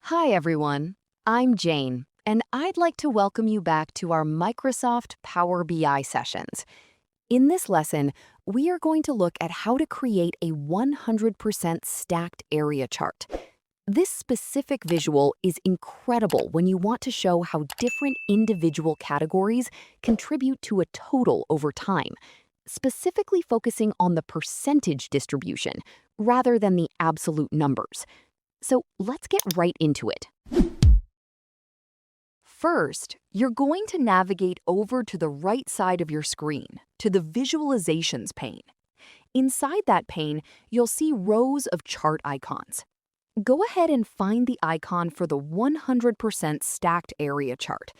Hi, everyone. I'm Jane, and I'd like to welcome you back to our Microsoft Power BI sessions. In this lesson, we are going to look at how to create a 100% stacked area chart. This specific visual is incredible when you want to show how different individual categories contribute to a total over time, specifically focusing on the percentage distribution rather than the absolute numbers. So let's get right into it. First, you're going to navigate over to the right side of your screen, to the Visualizations pane. Inside that pane, you'll see rows of chart icons. Go ahead and find the icon for the 100% stacked area chart.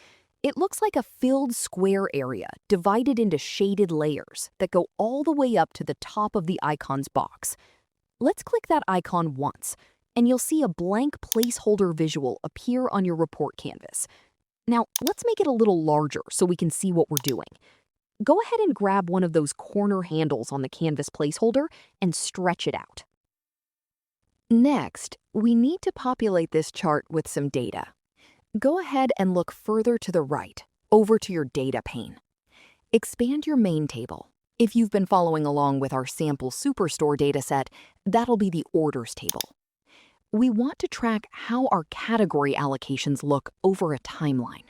It looks like a filled square area divided into shaded layers that go all the way up to the top of the icon's box. Let's click that icon once, and you'll see a blank placeholder visual appear on your report canvas. Now, let's make it a little larger so we can see what we're doing. Go ahead and grab one of those corner handles on the canvas placeholder and stretch it out. Next, we need to populate this chart with some data. Go ahead and look further to the right, over to your data pane. Expand your main table. If you've been following along with our sample Superstore dataset, that'll be the orders table. We want to track how our category allocations look over a timeline.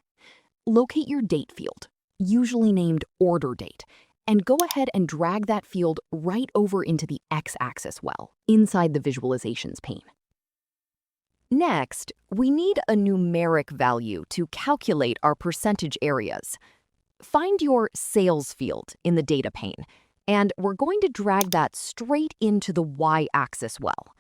Locate your date field, usually named order date, and go ahead and drag that field right over into the x-axis well, inside the Visualizations pane. Next, we need a numeric value to calculate our percentage areas. Find your sales field in the data pane, and we're going to drag that straight into the y-axis well.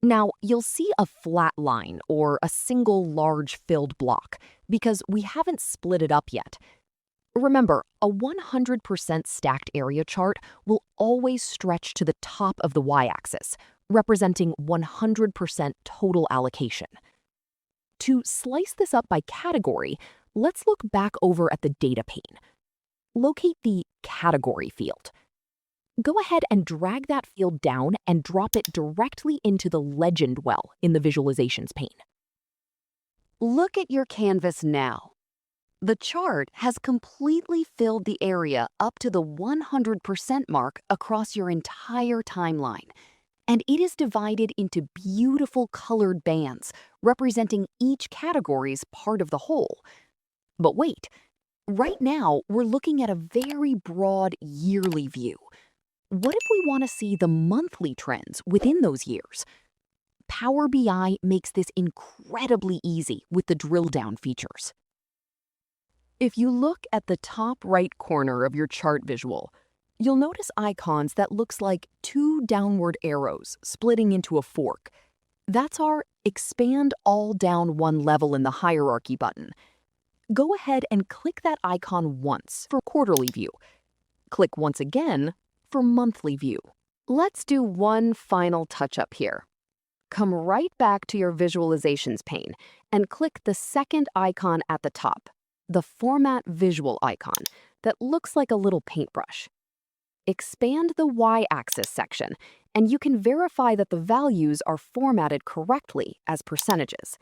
Now, you'll see a flat line or a single large filled block because we haven't split it up yet. Remember, a 100% stacked area chart will always stretch to the top of the y-axis, representing 100% total allocation. To slice this up by category, let's look back over at the data pane. Locate the category field. Go ahead and drag that field down and drop it directly into the legend well in the Visualizations pane. Look at your canvas now. The chart has completely filled the area up to the 100% mark across your entire timeline, and it is divided into beautiful colored bands representing each category's part of the whole. But wait, right now we're looking at a very broad yearly view. What if we want to see the monthly trends within those years? Power BI makes this incredibly easy with the drill down features. If you look at the top right corner of your chart visual, you'll notice icons that looks like two downward arrows splitting into a fork. That's our Expand All Down One Level in the Hierarchy button. Go ahead and click that icon once for quarterly view. Click once again for monthly view. Let's do one final touch-up here. Come right back to your Visualizations pane and click the second icon at the top, the Format Visual icon that looks like a little paintbrush. Expand the y-axis section, and you can verify that the values are formatted correctly as percentages.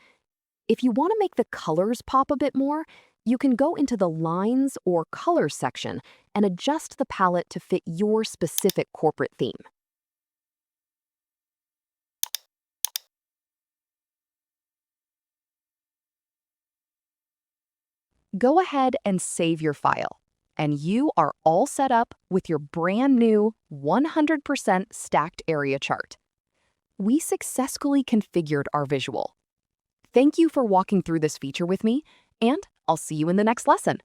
If you want to make the colors pop a bit more, you can go into the Lines or Colors section and adjust the palette to fit your specific corporate theme. Go ahead and save your file, and you are all set up with your brand new 100% stacked area chart. We successfully configured our visual. Thank you for walking through this feature with me, and I'll see you in the next lesson.